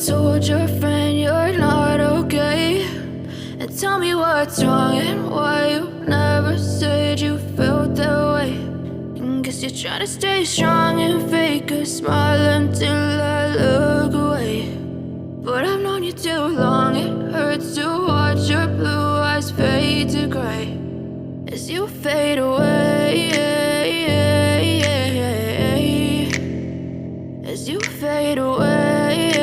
told your friend you're not okay, and tell me what's wrong and why you never said you felt that way. And guess you're trying to stay strong and fake a smile until I look away. But I've known you too long, it hurts to watch your blue eyes fade to gray as you fade away, as you fade away.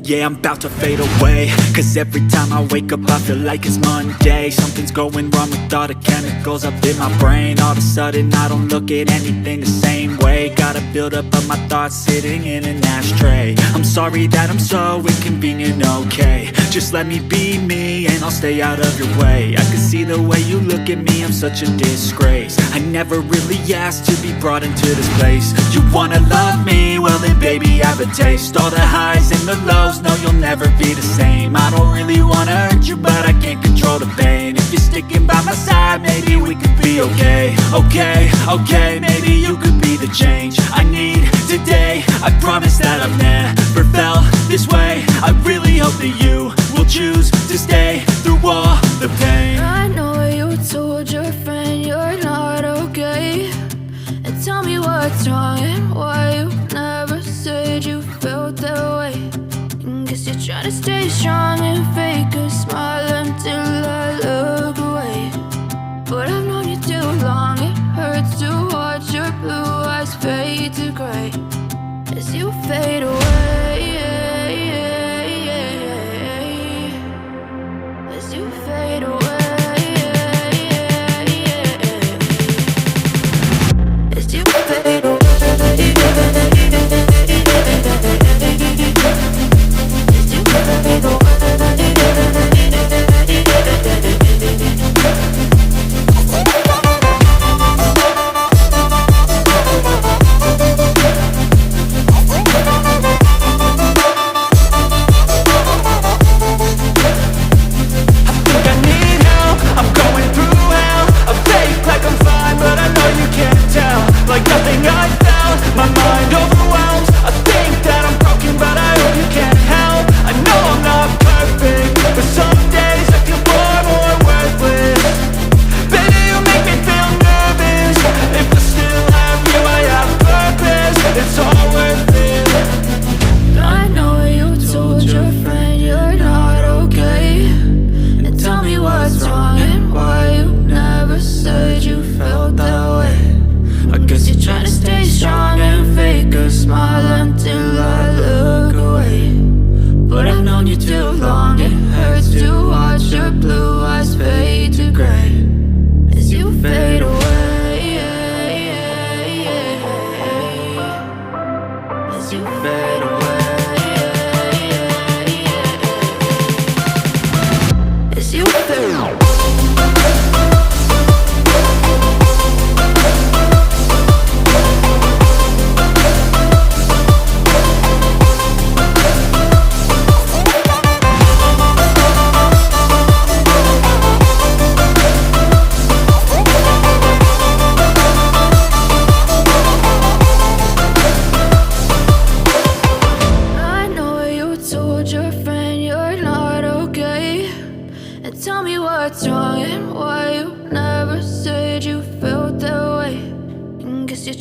Yeah, I'm about to fade away, cause every time I wake up I feel like it's Monday. Something's going wrong with all the chemicals up in my brain. All of a sudden I don't look at anything the same way. Gotta build up of my thoughts sitting in an ashtray. I'm sorry that I'm so inconvenient, okay. Just let me be me and I'll stay out of your way. I can see the way you look at me, I'm such a disgrace. I never really asked to be brought into this place. You wanna love me? Well then baby I have a taste. All the highs and the lows, no you'll never be the same. I don't really wanna hurt you but I can't control the pain. If you're sticking by my side maybe we could be okay. Okay, maybe you could be the change I need today. I promise that I've never felt this way. I really hope that you will choose to stay through all the pain. I know you told your friend you're not okay, and tell me what's wrong and why you never said you felt that way. And guess you're trying to stay strong and fake a smile until I look away. But I've known you too long, it hurts to watch your blue eyes fade to gray as you fade away, as you fade away, as you fade away.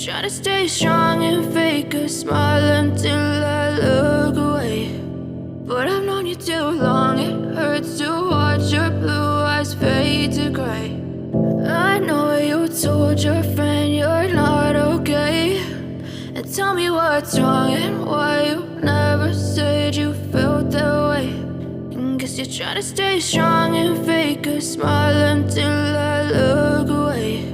Try to stay strong and fake a smile until I look away. But I've known you too long, it hurts to watch your blue eyes fade to gray. I know you told your friend you're not okay, and tell me what's wrong and why you never said you felt that way. And guess you're trying to stay strong and fake a smile until I look away.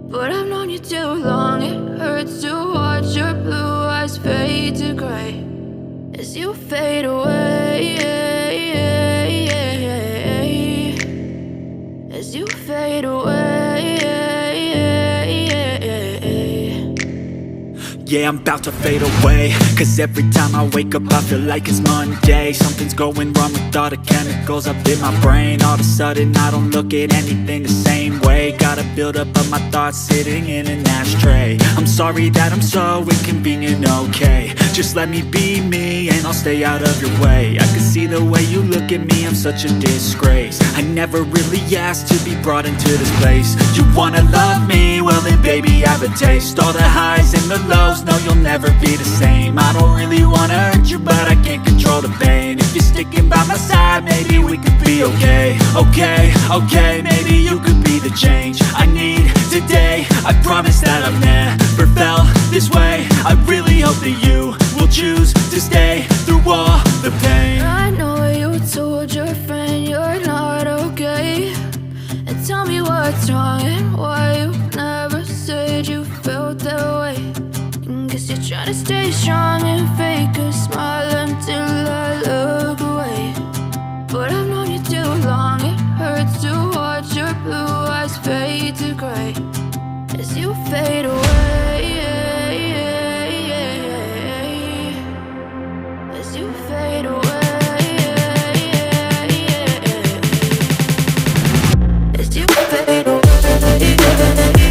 But I've known you too long, it hurts to watch your blue eyes fade to gray as you fade away, as you fade away. yeah, I'm about to fade away. Cause every time I wake up I feel like it's Monday. Something's going wrong with all the chemicals up in my brain. All of a sudden I don't look at anything the same way. Got a buildup of my thoughts sitting in an ashtray. I'm sorry that I'm so inconvenient, okay. Just let me be me and I'll stay out of your way. I can see the way you look at me, I'm such a disgrace. I never really asked to be brought into this place. You wanna love me? Well then baby, have a taste. All the highs and the lows, no you'll never be the same. I don't really wanna hurt you, but I can't control the pain. If you're sticking by my side, maybe we could be okay. Okay, maybe you could be the change I need today. I promise that I've never felt this way. I really hope that you will choose to stay through all the pain. I know you told your friend you're not okay, and tell me what's wrong and why you never said you felt that way. And guess you're trying to stay strong and fake a smile until I look away. But I've known you too long, it hurts to watch your blue eyes fade to gray as you fade away. As you fade away. As you fade away.